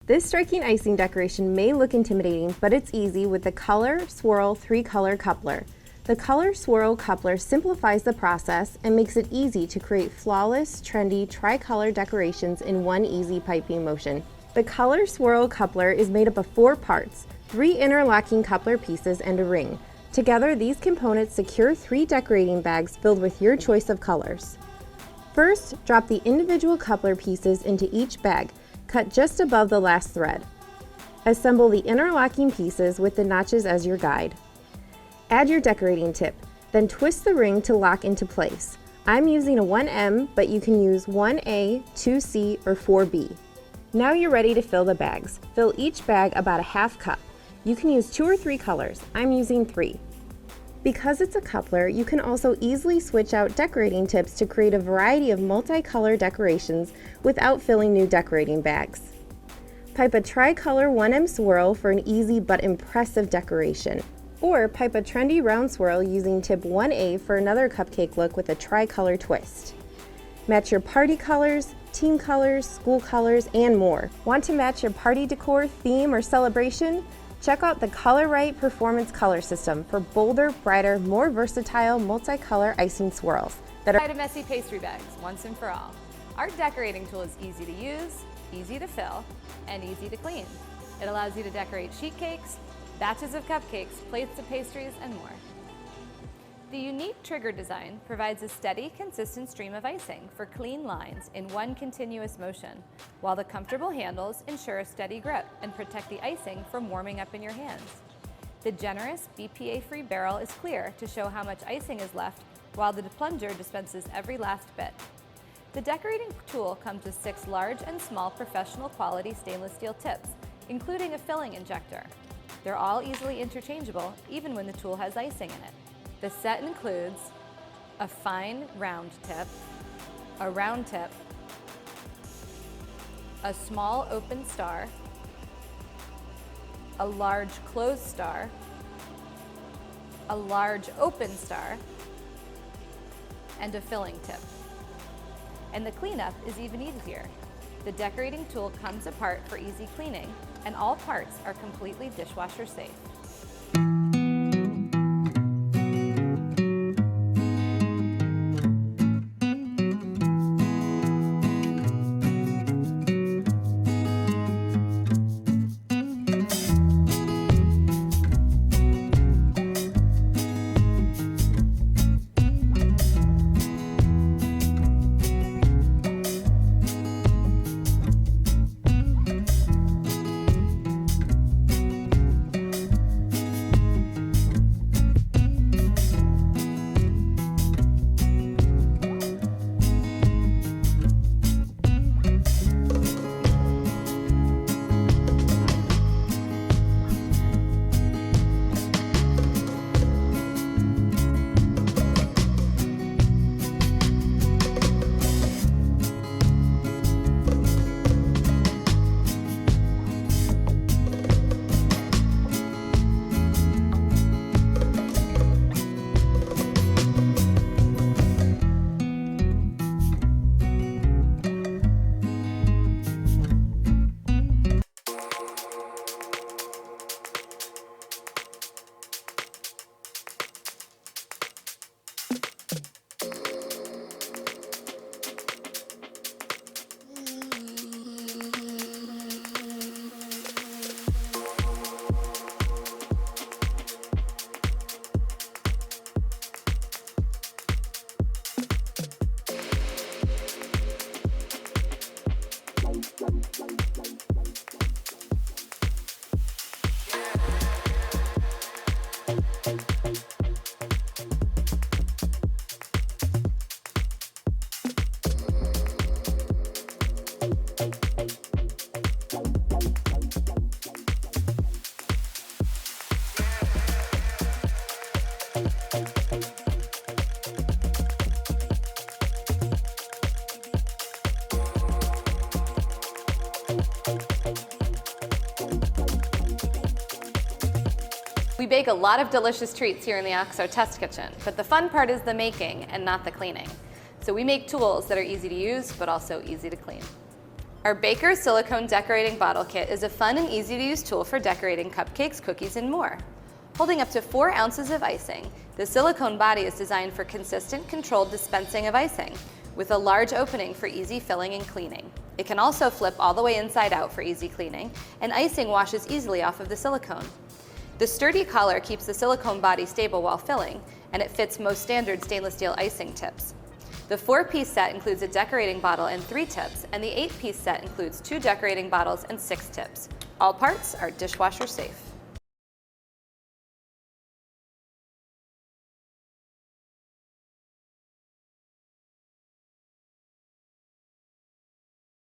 This striking icing decoration may look intimidating, but it's easy with the Color Swirl 3-Color Coupler. The Color Swirl Coupler simplifies the process and makes it easy to create flawless, trendy, tri-color decorations in one easy piping motion. The Color Swirl Coupler is made up of 4 parts, 3 interlocking coupler pieces and a ring. Together, these components secure 3 decorating bags filled with your choice of colors. First, drop the individual coupler pieces into each bag, cut just above the last thread. Assemble the interlocking pieces with the notches as your guide. Add your decorating tip, then twist the ring to lock into place. I'm using a 1M, but you can use 1A, 2C, or 4B. Now you're ready to fill the bags. Fill each bag about a half cup. You can use 2 or 3 colors. I'm using 3. Because it's a coupler, you can also easily switch out decorating tips to create a variety of multicolor decorations without filling new decorating bags. Pipe a tri-color 1M swirl for an easy but impressive decoration. Or pipe a trendy round swirl using tip 1A for another cupcake look with a tri-color twist. Match your party colors, team colors, school colors, and more. Want to match your party decor, theme, or celebration? Check out the Color Right Performance Color System for bolder, brighter, more versatile, multicolor icing swirls that are Messy pastry bags once and for all. Our decorating tool is easy to use, easy to fill, and easy to clean. It allows you to decorate sheet cakes, batches of cupcakes, plates of pastries, and more. The unique trigger design provides a steady, consistent stream of icing for clean lines in one continuous motion, while the comfortable handles ensure a steady grip and protect the icing from warming up in your hands. The generous BPA-free barrel is clear to show how much icing is left, while the plunger dispenses every last bit. The decorating tool comes with 6 large and small professional quality stainless steel tips, including a filling injector. They're all easily interchangeable, even when the tool has icing in it. The set includes a fine round tip, a round tip, a small open star, a large closed star, a large open star, and a filling tip. And the cleanup is even easier. The decorating tool comes apart for easy cleaning, and all parts are completely dishwasher safe. We bake a lot of delicious treats here in the OXO Test Kitchen, but the fun part is the making and not the cleaning. So we make tools that are easy to use, but also easy to clean. Our Baker Silicone Decorating Bottle Kit is a fun and easy to use tool for decorating cupcakes, cookies, and more. Holding up to 4 ounces of icing, the silicone body is designed for consistent, controlled dispensing of icing, with a large opening for easy filling and cleaning. It can also flip all the way inside out for easy cleaning, and icing washes easily off of the silicone. The sturdy collar keeps the silicone body stable while filling, and it fits most standard stainless steel icing tips. The 4-piece set includes a decorating bottle and 3 tips, and the 8-piece set includes 2 decorating bottles and 6 tips. All parts are dishwasher safe.